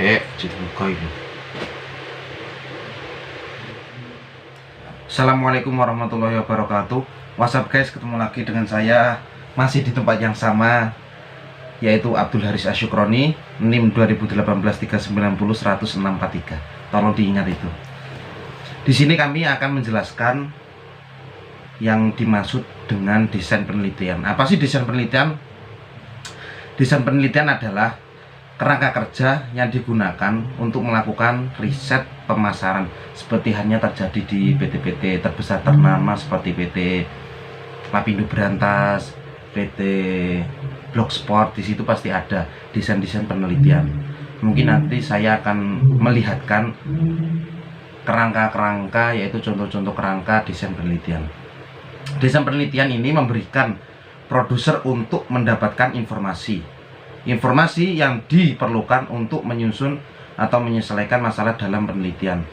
Jadi buka ini. Assalamualaikum warahmatullahi wabarakatuh. What's up guys, ketemu lagi dengan saya masih di tempat yang sama, yaitu Abdul Haris Asyukroni, NIM 2018-390-10643. Tolong diingat itu. Di sini kami akan menjelaskan yang dimaksud dengan desain penelitian. Apa sih desain penelitian? Desain penelitian adalah kerangka kerja yang digunakan untuk melakukan riset pemasaran, seperti hanya terjadi di PT-PT terbesar ternama seperti PT Lapindo Berantas, PT Blogsport. Di situ pasti ada desain-desain penelitian. Mungkin nanti saya akan melihatkan kerangka-kerangka, yaitu contoh-contoh kerangka desain penelitian. Desain penelitian ini memberikan produser untuk mendapatkan informasi yang diperlukan untuk menyusun atau menyelesaikan masalah dalam penelitian.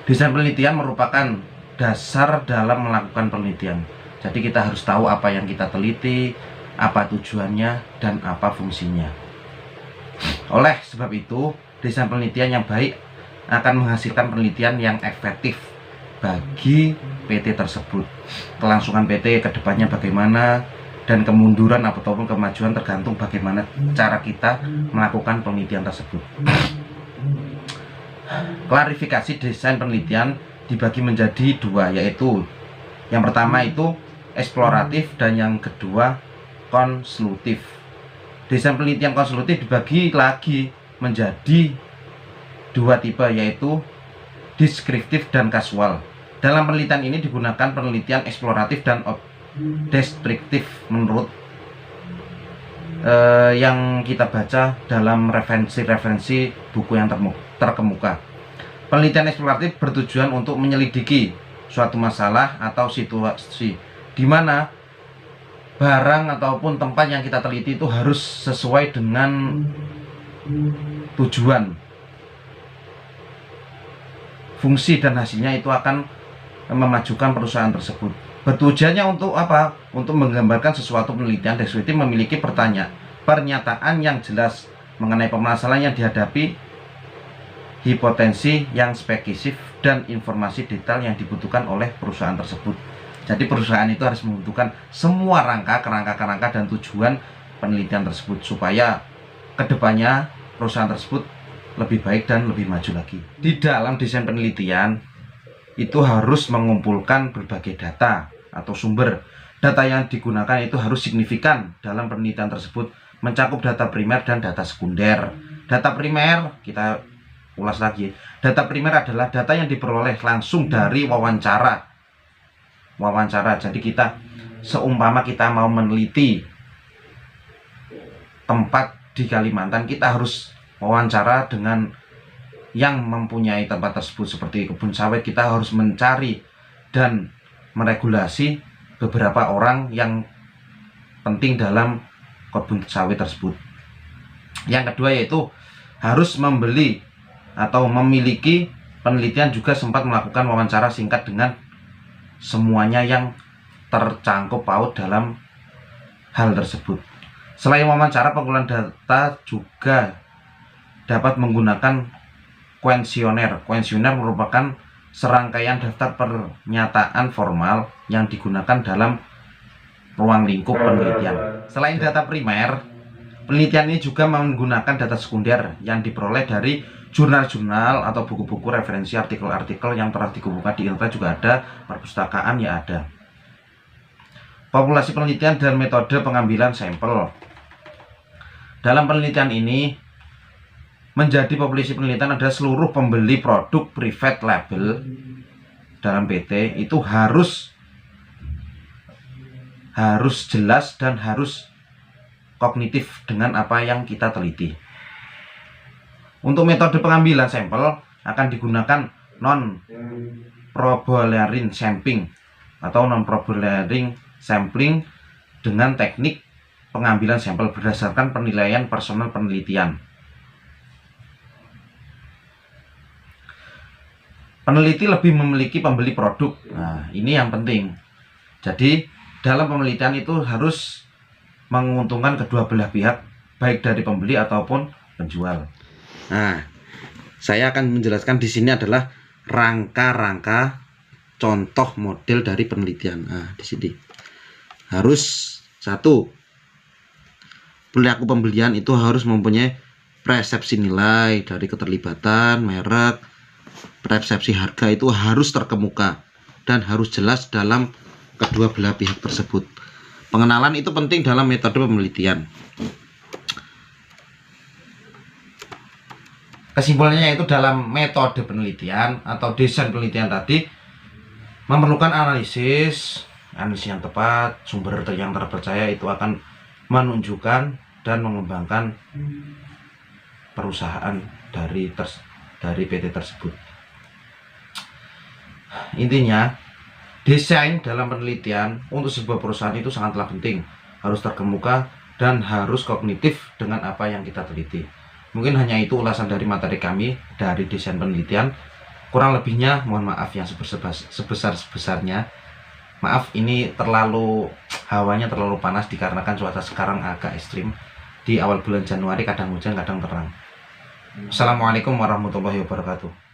Desain penelitian merupakan dasar dalam melakukan penelitian. Jadi kita harus tahu apa yang kita teliti, apa tujuannya, dan apa fungsinya. Oleh sebab itu, desain penelitian yang baik akan menghasilkan penelitian yang efektif bagi PT tersebut. Kelangsungan PT kedepannya bagaimana, dan kemunduran ataupun kemajuan tergantung bagaimana cara kita melakukan penelitian tersebut. Klarifikasi desain penelitian dibagi menjadi dua, yaitu yang pertama itu eksploratif dan yang kedua konsolutif. Desain penelitian konsolutif dibagi lagi menjadi dua tipe, yaitu deskriptif dan kasual. Dalam penelitian ini digunakan penelitian eksploratif dan deskriptif menurut yang kita baca dalam referensi buku yang terkemuka. Penelitian eksploratif bertujuan untuk menyelidiki suatu masalah atau situasi di mana barang ataupun tempat yang kita teliti itu harus sesuai dengan tujuan, fungsi, dan hasilnya itu akan memajukan perusahaan tersebut. Bertujuannya untuk apa? Untuk menggambarkan sesuatu. Penelitian deskriptif memiliki pernyataan yang jelas mengenai permasalahan yang dihadapi, hipotensi yang spesifik, dan informasi detail yang dibutuhkan oleh perusahaan tersebut. Jadi perusahaan itu harus membutuhkan semua kerangka dan tujuan penelitian tersebut, supaya kedepannya perusahaan tersebut lebih baik dan lebih maju lagi. Di dalam desain penelitian itu harus mengumpulkan berbagai data atau sumber. Data yang digunakan itu harus signifikan dalam penelitian tersebut, mencakup data primer dan data sekunder. Data primer, kita ulas lagi. Data primer adalah data yang diperoleh langsung dari wawancara. Jadi kita, seumpama kita mau meneliti tempat di Kalimantan, kita harus wawancara dengan yang mempunyai tempat tersebut. Seperti kebun sawit, kita harus mencari dan meregulasi beberapa orang yang penting dalam kebun sawit tersebut. Yang kedua yaitu harus membeli atau memiliki penelitian, juga sempat melakukan wawancara singkat dengan semuanya yang tercangkup paut dalam hal tersebut. Selain wawancara, pengumpulan data juga dapat menggunakan kuesioner. Kuesioner merupakan serangkaian daftar pernyataan formal yang digunakan dalam ruang lingkup penelitian. Selain data primer, penelitian ini juga menggunakan data sekunder yang diperoleh dari jurnal-jurnal atau buku-buku referensi, artikel-artikel yang telah dikumpulkan di internet juga ada, perpustakaan ya ada. Populasi penelitian dan metode pengambilan sampel. Dalam penelitian ini, menjadi populasi penelitian adalah seluruh pembeli produk private label dalam PT itu harus jelas dan harus kognitif dengan apa yang kita teliti. Untuk metode pengambilan sampel akan digunakan non-probability sampling atau non-probability sampling dengan teknik pengambilan sampel berdasarkan penilaian personal penelitian. Peneliti lebih memiliki pembeli produk. Nah, ini yang penting. Jadi, dalam penelitian itu harus menguntungkan kedua belah pihak, baik dari pembeli ataupun penjual. Nah, saya akan menjelaskan di sini adalah rangka-rangka contoh model dari penelitian. Nah, di sini harus satu, pelaku pembelian itu harus mempunyai persepsi nilai dari keterlibatan merek, persepsi harga itu harus terkemuka dan harus jelas dalam kedua belah pihak tersebut. Pengenalan itu penting dalam metode penelitian. Kesimpulannya itu dalam metode penelitian atau desain penelitian tadi memerlukan analisis yang tepat, sumber yang terpercaya itu akan menunjukkan dan mengembangkan perusahaan dari PT tersebut. Intinya, desain dalam penelitian untuk sebuah perusahaan itu sangatlah penting, harus terkemuka dan harus kognitif dengan apa yang kita teliti. Mungkin hanya itu ulasan dari materi kami dari desain penelitian. Kurang lebihnya mohon maaf yang sebesar-besarnya. Maaf, ini hawanya terlalu panas dikarenakan cuaca sekarang agak ekstrim. Di awal bulan Januari kadang hujan kadang terang. Assalamualaikum warahmatullahi wabarakatuh.